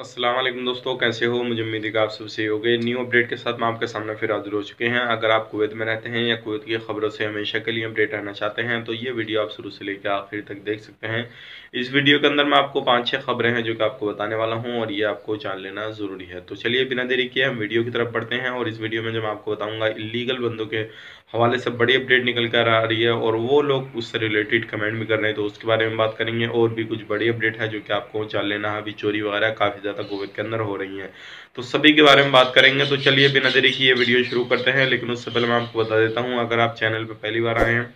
अस्सलाम वालेकुम दोस्तों, कैसे हो? मुझे उम्मीद है कि आप सब सही हो गए। न्यू अपडेट के साथ मैं आपके सामने फिर हाजिर हो चुके हैं। अगर आप कुवैत में रहते हैं या कुवैत की खबरों से हमेशा के लिए अपडेट रहना चाहते हैं तो ये वीडियो आप शुरू से लेकर आखिर तक देख सकते हैं। इस वीडियो के अंदर मैं आपको 5-6 खबरें हैं जो कि आपको बताने वाला हूँ और ये आपको जान लेना ज़रूरी है। तो चलिए बिना देरी किए हम वीडियो की तरफ बढ़ते हैं और इस वीडियो में जो मैं आपको बताऊँगा इलीगल बंदों के हवाले से बड़ी अपडेट निकल कर आ रही है और वो लोग उससे रिलेटेड कमेंट भी कर रहे हैं, तो उसके बारे में बात करेंगे। और भी कुछ बड़ी अपडेट है जो कि आपको जान लेना है। अभी चोरी वगैरह काफ़ी ज़्यादा कुवैत के अंदर हो रही हैं, तो सभी के बारे में बात करेंगे। तो चलिए बिना देरी किए वीडियो शुरू करते हैं, लेकिन उससे पहले मैं आपको बता देता हूँ, अगर आप चैनल पर पहली बार आए हैं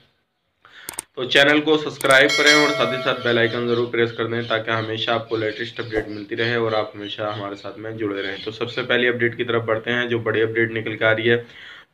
तो चैनल को सब्सक्राइब करें और साथ ही साथ बेल आइकन जरूर प्रेस कर दें ताकि हमेशा आपको लेटेस्ट अपडेट मिलती रहे और आप हमेशा हमारे साथ में जुड़े रहें। तो सबसे पहली अपडेट की तरफ बढ़ते हैं। जो बड़ी अपडेट निकल के आ रही है,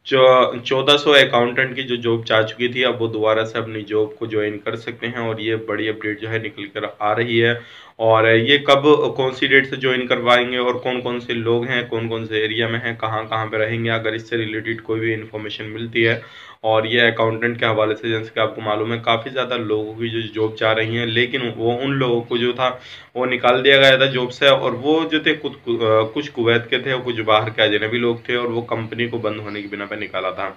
जो 1400 अकाउंटेंट की जो जॉब जा चुकी थी, अब वो दोबारा से अपनी जॉब को ज्वाइन कर सकते हैं और ये बड़ी अपडेट जो है निकल कर आ रही है। और ये कब कौन सी डेट से ज्वाइन करवाएंगे और कौन कौन से लोग हैं, कौन कौन से एरिया में हैं, कहाँ कहाँ पे रहेंगे, अगर इससे रिलेटेड कोई भी इन्फॉर्मेशन मिलती है। और ये अकाउंटेंट के हवाले से जैसे कि आपको मालूम है काफ़ी ज़्यादा लोगों की जो जॉब जा रही हैं, लेकिन वो उन लोगों को जो था वो निकाल दिया गया था जॉब से। और वो जो थे कुछ कुवैत के थे और कुछ बाहर के अजनबी लोग थे और वो कंपनी को बंद होने की बिना पे निकाला था।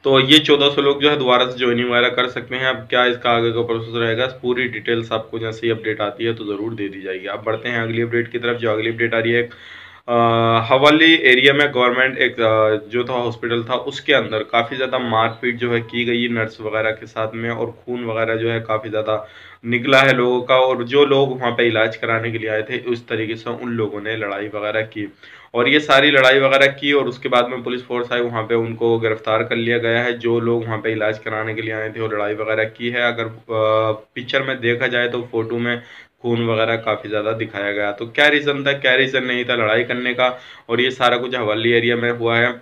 तो ये 1400 लोग जो है दोबारा से ज्वाइनिंग वगैरह कर सकते हैं। अब क्या इसका आगे का प्रोसेस रहेगा, पूरी डिटेल्स आपको जैसे ही अपडेट आती है तो ज़रूर दे दी जाएगी। अब बढ़ते हैं अगली अपडेट की तरफ। जो अगली अपडेट आ रही है, हवाली एरिया में गवर्नमेंट एक जो था हॉस्पिटल था उसके अंदर काफ़ी ज़्यादा मारपीट जो है की गई नर्स वगैरह के साथ में, और खून वगैरह जो है काफ़ी ज़्यादा निकला है लोगों का। और जो लोग वहाँ पे इलाज कराने के लिए आए थे उस तरीके से उन लोगों ने लड़ाई वगैरह की और ये सारी लड़ाई वगैरह की और उसके बाद में पुलिस फोर्स आई, वहाँ पे उनको गिरफ्तार कर लिया गया है। जो लोग वहाँ पे इलाज कराने के लिए आए थे और लड़ाई वगैरह की है, अगर पिक्चर में देखा जाए तो फोटो में खून वगैरह काफ़ी ज़्यादा दिखाया गया। तो क्या रीज़न था, क्या रीज़न नहीं था लड़ाई करने का, और ये सारा कुछ हवाली एरिया में हुआ है।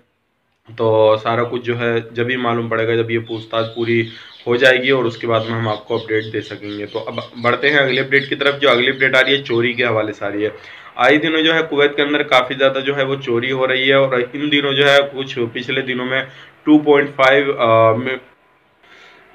तो सारा कुछ जो है जब ही मालूम पड़ेगा, जब ये पूछताछ पूरी हो जाएगी और उसके बाद में हम आपको अपडेट दे सकेंगे। तो अब बढ़ते हैं अगली अपडेट की तरफ। जो अगली अपडेट आ रही है चोरी के हवाले से आ रही है। आए दिनों जो है कुवैत के अंदर काफ़ी ज़्यादा जो है वो चोरी हो रही है और इन दिनों जो है कुछ पिछले दिनों में 2.5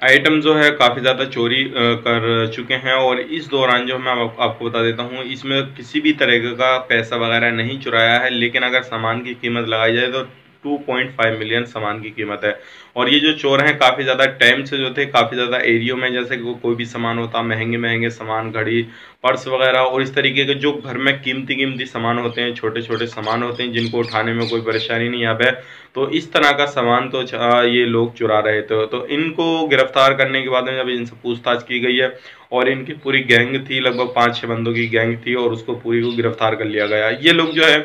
आइटम जो है काफ़ी ज़्यादा चोरी कर चुके हैं। और इस दौरान जो मैं आपको बता देता हूँ, इसमें किसी भी तरह का पैसा वगैरह नहीं चुराया है, लेकिन अगर सामान की कीमत लगाई जाए तो 2.5 मिलियन सामान की कीमत है। और ये जो चोर हैं काफ़ी ज़्यादा टाइम से जो थे काफ़ी ज़्यादा एरियो में, जैसे कि कोई भी सामान होता, महंगे महंगे सामान, घड़ी, पर्स वगैरह और इस तरीके के जो घर में कीमती कीमती सामान होते हैं, छोटे छोटे सामान होते हैं जिनको उठाने में कोई परेशानी नहीं आवे, तो इस तरह का सामान तो ये लोग चुरा रहे थे। तो इनको गिरफ्तार करने के बाद में जब इनसे पूछताछ की गई है और इनकी पूरी गैंग थी, लगभग 5-6 बंदों की गैंग थी और उसको पूरी को गिरफ्तार कर लिया गया। ये लोग जो है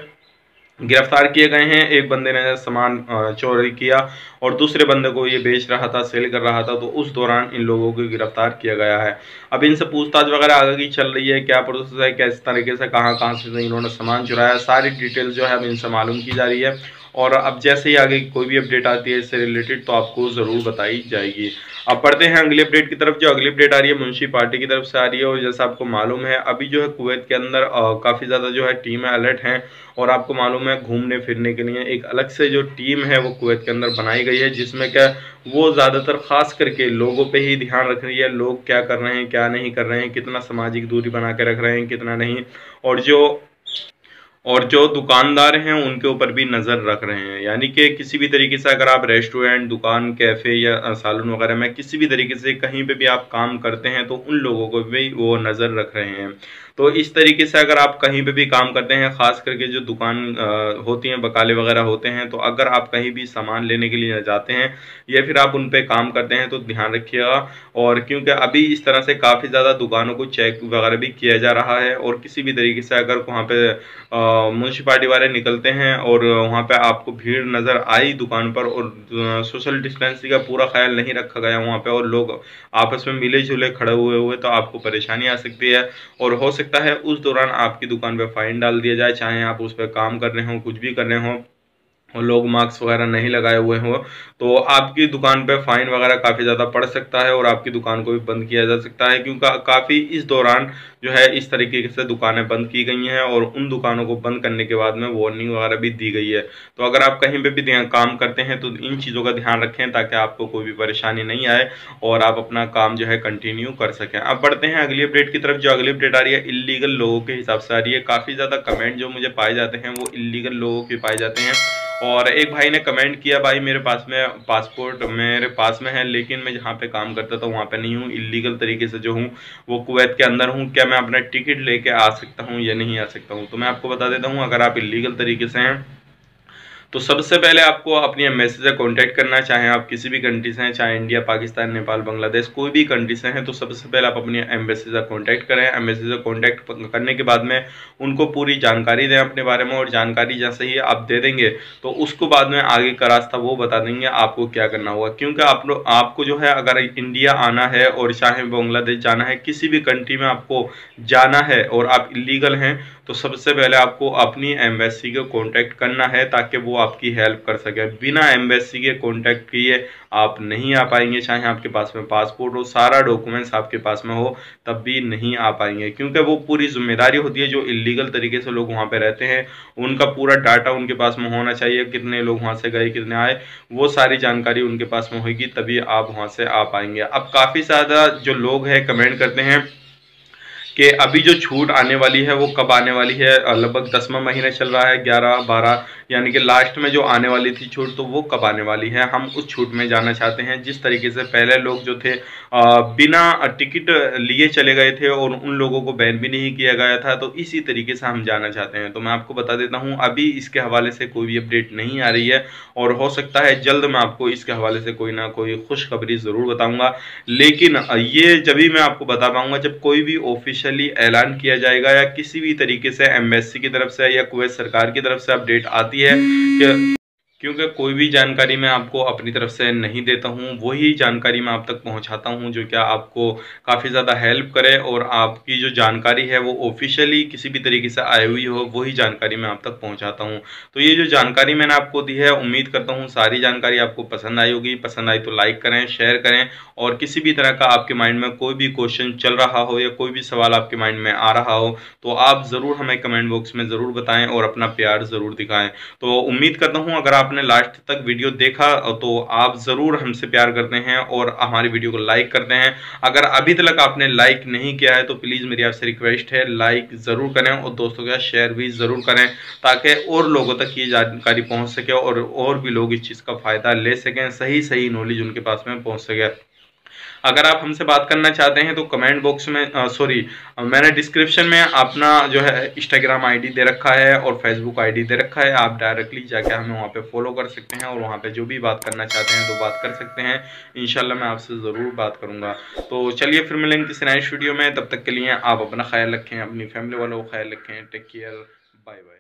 गिरफ्तार किए गए हैं। एक बंदे ने सामान चोरी किया और दूसरे बंदे को ये बेच रहा था, सेल कर रहा था, तो उस दौरान इन लोगों को गिरफ्तार किया गया है। अब इनसे पूछताछ वगैरह आगे की चल रही है, क्या प्रोसेस है, किस तरीके से कहाँ कहाँ से इन्होंने सामान चुराया, सारी डिटेल जो है अब इनसे मालूम की जा रही है। और अब जैसे ही आगे कोई भी अपडेट आती है इससे रिलेटेड तो आपको ज़रूर बताई जाएगी। अब पढ़ते हैं अगली अपडेट की तरफ। जो अगली अपडेट आ रही है मुंशी पार्टी की तरफ से आ रही है। और जैसा आपको मालूम है अभी जो है कुवैत के अंदर काफ़ी ज़्यादा जो है टीमें अलर्ट हैं और आपको मालूम है घूमने फिरने के लिए एक अलग से जो टीम है वो कुवैत के अंदर बनाई गई है, जिसमें क्या वो ज़्यादातर खास करके लोगों पे ही ध्यान रख रही है, लोग क्या कर रहे हैं क्या नहीं कर रहे हैं, कितना सामाजिक दूरी बना के रख रहे हैं कितना नहीं। और जो दुकानदार हैं उनके ऊपर भी नज़र रख रहे हैं, यानी कि किसी भी तरीके से अगर आप रेस्टोरेंट, दुकान, कैफ़े या सैलून वगैरह में किसी भी तरीके से कहीं पे भी आप काम करते हैं तो उन लोगों को भी वो नज़र रख रहे हैं। तो इस तरीके से अगर आप कहीं पे भी काम करते हैं, ख़ास करके जो दुकान होती हैं, बकाले वगैरह होते हैं, तो अगर आप कहीं भी सामान लेने के लिए जाते हैं या फिर आप उन पे काम करते हैं तो ध्यान रखिएगा। और क्योंकि अभी इस तरह से काफ़ी ज़्यादा दुकानों को चेक वगैरह भी किया जा रहा है और किसी भी तरीके से अगर वहाँ पे म्यूनसिपालिटी वाले निकलते हैं और वहाँ पे आपको भीड़ नज़र आई दुकान पर और सोशल डिस्टेंसिंग का पूरा ख्याल नहीं रखा गया वहाँ पे और लोग आपस में मिले जुले खड़े हुए हुए, तो आपको परेशानी आ सकती है। और हो सकता है उस दौरान आपकी दुकान पे फाइन डाल दिया जाए, चाहे आप उस पर काम कर रहे हो, कुछ भी कर रहे हो। और लोग मास्क वगैरह नहीं लगाए हुए हो तो आपकी दुकान पे फाइन वगैरह काफ़ी ज़्यादा पड़ सकता है और आपकी दुकान को भी बंद किया जा सकता है, क्योंकि काफ़ी इस दौरान जो है इस तरीके से दुकानें बंद की गई हैं और उन दुकानों को बंद करने के बाद में वार्निंग वगैरह भी दी गई है। तो अगर आप कहीं पे भी काम करते हैं तो इन चीज़ों का ध्यान रखें ताकि आपको कोई भी परेशानी नहीं आए और आप अपना काम जो है कंटिन्यू कर सकें। अब बढ़ते हैं अगली अपडेट की तरफ। जो अगली अपडेट आ रही है इल्लीगल लोगों के हिसाब से आ रही है। काफ़ी ज़्यादा कमेंट जो मुझे पाए जाते हैं वो इल्लीगल लोगों के पाए जाते हैं। और एक भाई ने कमेंट किया, भाई मेरे पास में पासपोर्ट मेरे पास में है लेकिन मैं जहाँ पे काम करता था वहाँ पे नहीं हूँ, इलीगल तरीके से जो हूँ वो कुवैत के अंदर हूँ, क्या मैं अपना टिकट लेके आ सकता हूँ या नहीं आ सकता हूँ? तो मैं आपको बता देता हूँ, अगर आप इलीगल तरीके से हैं तो सबसे पहले आपको अपनी एम्बेसी से कांटेक्ट करना है, चाहे आप किसी भी कंट्री से हैं, चाहे इंडिया, पाकिस्तान, नेपाल, बांग्लादेश, कोई भी कंट्री से हैं, तो सबसे पहले आप अपनी एम्बेसी से कांटेक्ट करें। एम्बेसी से कांटेक्ट करने के बाद में उनको पूरी जानकारी दें अपने बारे में, और जानकारी जैसे ही आप दे देंगे तो उसको बाद में आगे का रास्ता वो बता देंगे आपको क्या करना होगा। क्योंकि आपको जो है अगर इंडिया आना है और चाहे बांग्लादेश जाना है, किसी भी कंट्री में आपको जाना है और आप इलीगल हैं तो सबसे पहले आपको अपनी एम्बेसी को कांटेक्ट करना है ताकि वो आपकी हेल्प कर सके। बिना एम्बेसी के कांटेक्ट किए आप नहीं आ पाएंगे, चाहे आपके पास में पासपोर्ट हो, सारा डॉक्यूमेंट्स आपके पास में हो, तब भी नहीं आ पाएंगे। क्योंकि वो पूरी जिम्मेदारी होती है, जो इलीगल तरीके से लोग वहाँ पे रहते हैं उनका पूरा डाटा उनके पास में होना चाहिए, कितने लोग वहाँ से गए, कितने आए, वो सारी जानकारी उनके पास में होगी, तभी आप वहाँ से आ पाएंगे। अब काफ़ी ज़्यादा जो लोग हैं कमेंट करते हैं कि अभी जो छूट आने वाली है वो कब आने वाली है। लगभग 10वां महीना चल रहा है, 11-12 यानी कि लास्ट में जो आने वाली थी छूट, तो वो कब आने वाली है, हम उस छूट में जाना चाहते हैं। जिस तरीके से पहले लोग जो थे बिना टिकट लिए चले गए थे और उन लोगों को बैन भी नहीं किया गया था, तो इसी तरीके से हम जाना चाहते हैं। तो मैं आपको बता देता हूँ, अभी इसके हवाले से कोई भी अपडेट नहीं आ रही है और हो सकता है जल्द मैं आपको इसके हवाले से कोई ना कोई खुशखबरी ज़रूर बताऊँगा। लेकिन ये जब भी मैं आपको बता पाऊँगा जब कोई भी ऑफिशियली ऐलान किया जाएगा या किसी भी तरीके से एम्बेसी की तरफ से या कुवैत सरकार की तरफ से अपडेट आती है कि, क्योंकि कोई भी जानकारी मैं आपको अपनी तरफ से नहीं देता हूं, वही जानकारी मैं आप तक पहुंचाता हूं जो क्या आपको काफ़ी ज़्यादा हेल्प करे और आपकी जो जानकारी है वो ऑफिशियली किसी भी तरीके से आई हुई हो, वही जानकारी मैं आप तक पहुंचाता हूं। तो ये जो जानकारी मैंने आपको दी है, उम्मीद करता हूं सारी जानकारी आपको पसंद आई होगी। पसंद आई तो लाइक करें, शेयर करें, और किसी भी तरह का आपके माइंड में कोई भी क्वेश्चन चल रहा हो या कोई भी सवाल आपके माइंड में आ रहा हो तो आप ज़रूर हमें कमेंट बॉक्स में ज़रूर बताएं और अपना प्यार ज़रूर दिखाएं। तो उम्मीद करता हूं अगर आपने लास्ट तक वीडियो देखा तो आप ज़रूर हमसे प्यार करते हैं और हमारी वीडियो को लाइक करते हैं। अगर अभी तक आपने लाइक नहीं किया है तो प्लीज़ मेरी आपसे रिक्वेस्ट है, लाइक ज़रूर करें और दोस्तों के साथ शेयर भी ज़रूर करें ताकि और लोगों तक ये जानकारी पहुंच सके और भी लोग इस चीज़ का फ़ायदा ले सकें, सही सही नॉलेज उनके पास में पहुंच सके। अगर आप हमसे बात करना चाहते हैं तो कमेंट बॉक्स में सॉरी मैंने डिस्क्रिप्शन में अपना जो है इंस्टाग्राम आईडी दे रखा है और फेसबुक आईडी दे रखा है, आप डायरेक्टली जाके हमें वहाँ पे फॉलो कर सकते हैं और वहाँ पे जो भी बात करना चाहते हैं तो बात कर सकते हैं। इंशाल्लाह मैं आपसे ज़रूर बात करूँगा। तो चलिए फिर मिलेंगे किसी नए वीडियो में, तब तक के लिए आप अपना ख्याल रखें, अपनी फैमिली वालों का ख्याल रखें। Take care, bye bye.